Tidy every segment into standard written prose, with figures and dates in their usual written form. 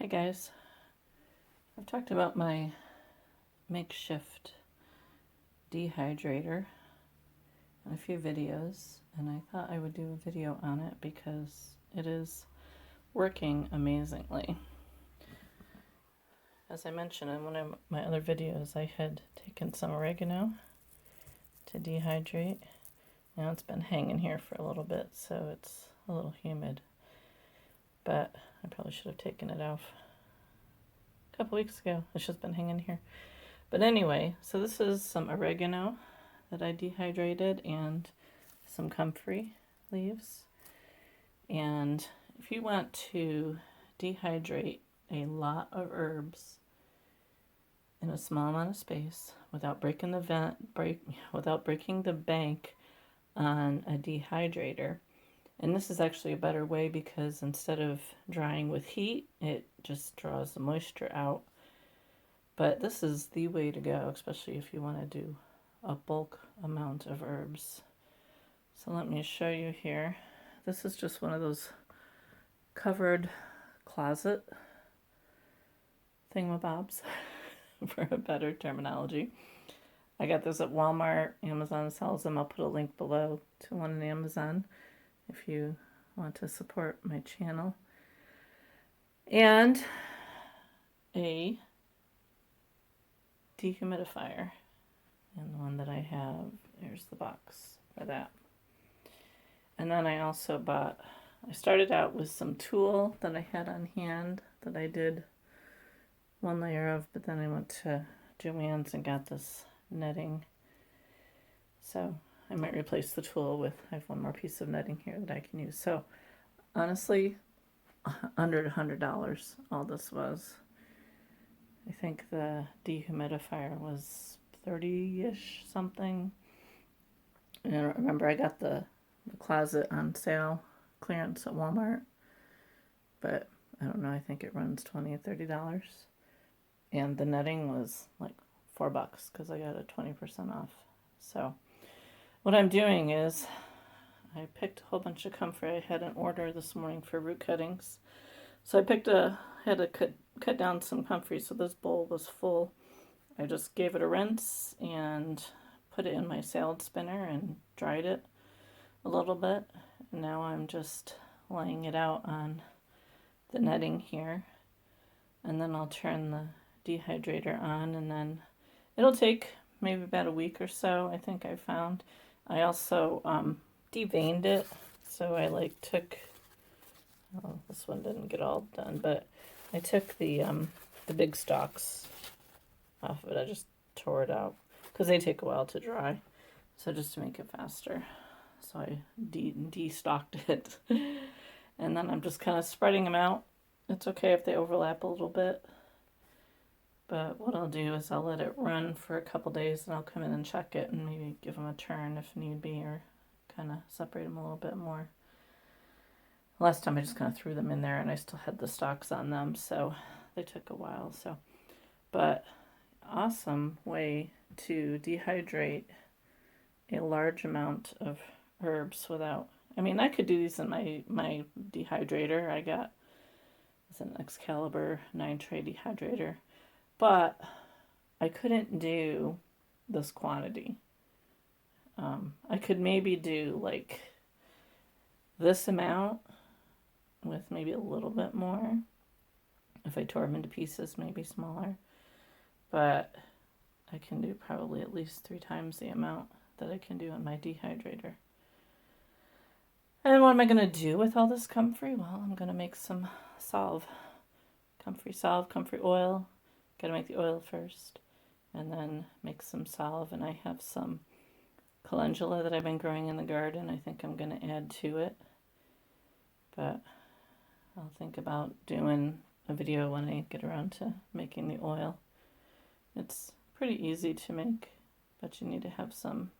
Hi guys, I've talked about my makeshift dehydrator in a few videos, and I thought I would do a video on it because it is working amazingly. As I mentioned in one of my other videos, I had taken some oregano to dehydrate. Now it's been hanging here for a little bit, so it's a little humid, but I probably should have taken it off a couple weeks ago. It's just been hanging here. But anyway, so this is some oregano that I dehydrated and some comfrey leaves. And if you want to dehydrate a lot of herbs in a small amount of space without breaking the without breaking the bank on a dehydrator, and this is actually a better way because instead of drying with heat, it just draws the moisture out. But this is the way to go, especially if you want to do a bulk amount of herbs. So let me show you here. This is just one of those covered closet thingamabobs, for a better terminology. I got this at Walmart. Amazon sells them. I'll put a link below to one on Amazon if you want to support my channel. And a dehumidifier, and the one that I have, here's the box for that. And then I also I started out with some tulle that I had on hand that I did one layer of, but then I went to Joann's and got this netting. So I might replace the tulle with, I have one more piece of netting here that I can use. So honestly, under $100 all this was. I think the dehumidifier was 30-ish something. And I remember I got the closet on sale, clearance at Walmart. But I don't know, I think it runs $20 or $30. And the netting was like $4 because I got it 20% off. So what I'm doing is I picked a whole bunch of comfrey. I had an order this morning for root cuttings. So I had to cut down some comfrey, so this bowl was full. I just gave it a rinse and put it in my salad spinner and dried it a little bit. And now I'm just laying it out on the netting here. And then I'll turn the dehydrator on, and then it'll take maybe about a week or so, I think I found. I also deveined it, so I took, oh, this one didn't get all done, but I took the big stalks off of it. I just tore it out because they take a while to dry, so just to make it faster. So I de-stalked it, and then I'm just kind of spreading them out. It's okay if they overlap a little bit, but what I'll do is I'll let it run for a couple days, and I'll come in and check it and maybe give them a turn if need be, or kind of separate them a little bit more. Last time I just kind of threw them in there and I still had the stalks on them, so they took a while. But awesome way to dehydrate a large amount of herbs without, I mean, I could do these in my dehydrator. I got, it's an Excalibur 9-tray dehydrator, but I couldn't do this quantity. I could maybe do like this amount with maybe a little bit more if I tore them into pieces, maybe smaller, but I can do probably at least 3 times the amount that I can do on my dehydrator. And what am I going to do with all this comfrey? Well, I'm going to make some salve, comfrey oil. Got to make the oil first and then make some salve, and I have some calendula that I've been growing in the garden. I think I'm going to add to it, but I'll think about doing a video when I get around to making the oil. It's pretty easy to make, but you need to have some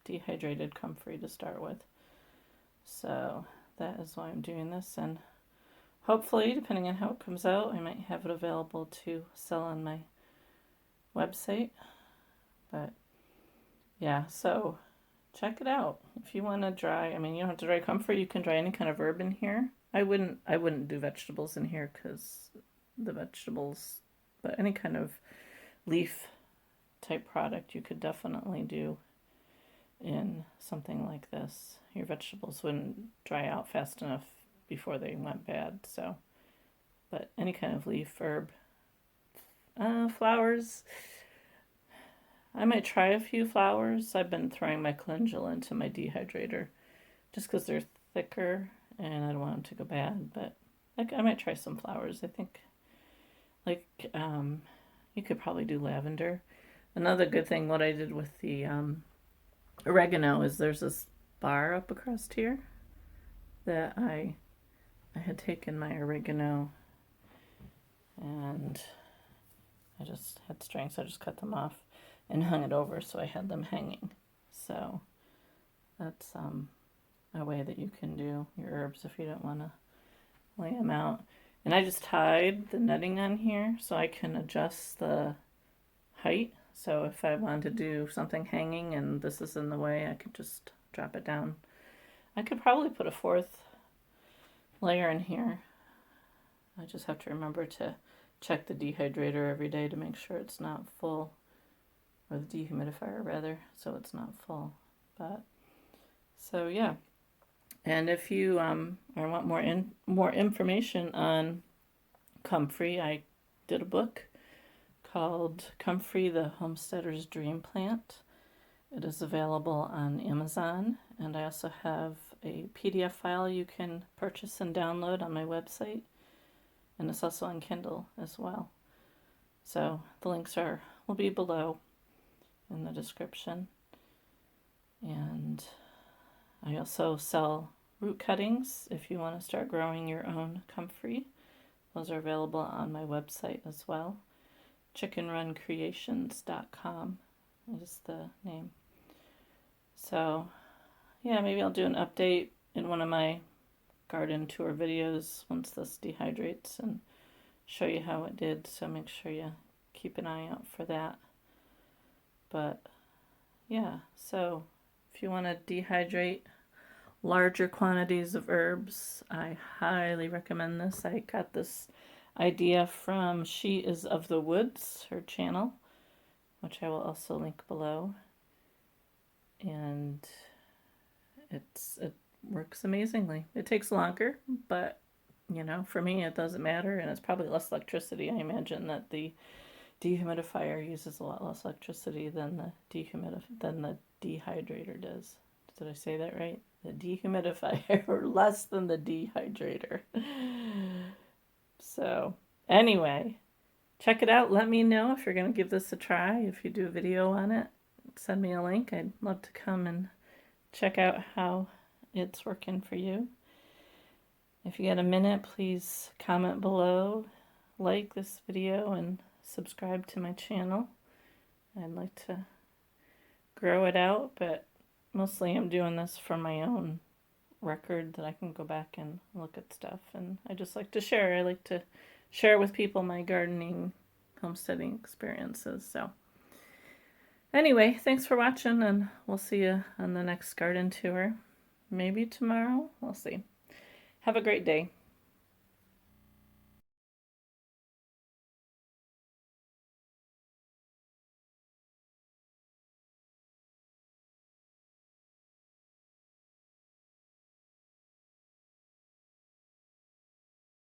dehydrated comfrey to start with. So that is why I'm doing this, and hopefully, depending on how it comes out, I might have it available to sell on my website. But yeah, so check it out. If you want to dry, I mean, you don't have to dry comfrey. You can dry any kind of herb in here. I wouldn't do vegetables in here because the vegetables, but any kind of leaf type product you could definitely do in something like this. Your vegetables wouldn't dry out fast enough before they went bad, so. But any kind of leaf, herb, flowers. I might try a few flowers. I've been throwing my calendula into my dehydrator just because they're thicker and I don't want them to go bad. But I might try some flowers. I think, like, you could probably do lavender. Another good thing, what I did with the oregano is there's this bar up across here that I had taken my oregano and I just had strings, so I just cut them off and hung it over so I had them hanging. So that's a way that you can do your herbs if you don't want to lay them out. And I just tied the netting on here so I can adjust the height. So if I wanted to do something hanging and this is in the way, I could just drop it down. I could probably put a fourth layer in here. I just have to remember to check the dehydrator every day to make sure it's not full, or the dehumidifier rather, so it's not full. But so yeah, and if you want more information on comfrey, I did a book called Comfrey, the Homesteader's Dream Plant. It is available on Amazon, and I also have a PDF file you can purchase and download on my website, and it's also on Kindle as well. So the links will be below in the description. And I also sell root cuttings if you want to start growing your own comfrey. Those are available on my website as well. chickenruncreations.com is the name. So yeah, maybe I'll do an update in one of my garden tour videos once this dehydrates and show you how it did, so make sure you keep an eye out for that. But yeah, so if you want to dehydrate larger quantities of herbs, I highly recommend this. I got this idea from She Is of the Woods, her channel, which I will also link below. And it works amazingly. It takes longer, but you know, for me it doesn't matter, and it's probably less electricity. I imagine that the dehumidifier uses a lot less electricity than the dehydrator does. Did I say that right? The dehumidifier less than the dehydrator. So anyway, check it out. Let me know if you're going to give this a try. If you do a video on it, send me a link. I'd love to come and check out how it's working for you. If you get a minute, please comment below, like this video, and subscribe to my channel. I'd like to grow it out, but mostly I'm doing this for my own record that I can go back and look at stuff, and I just like to share. I like to share with people my gardening, homesteading experiences. So anyway, thanks for watching, and we'll see you on the next garden tour. Maybe tomorrow. We'll see. Have a great day.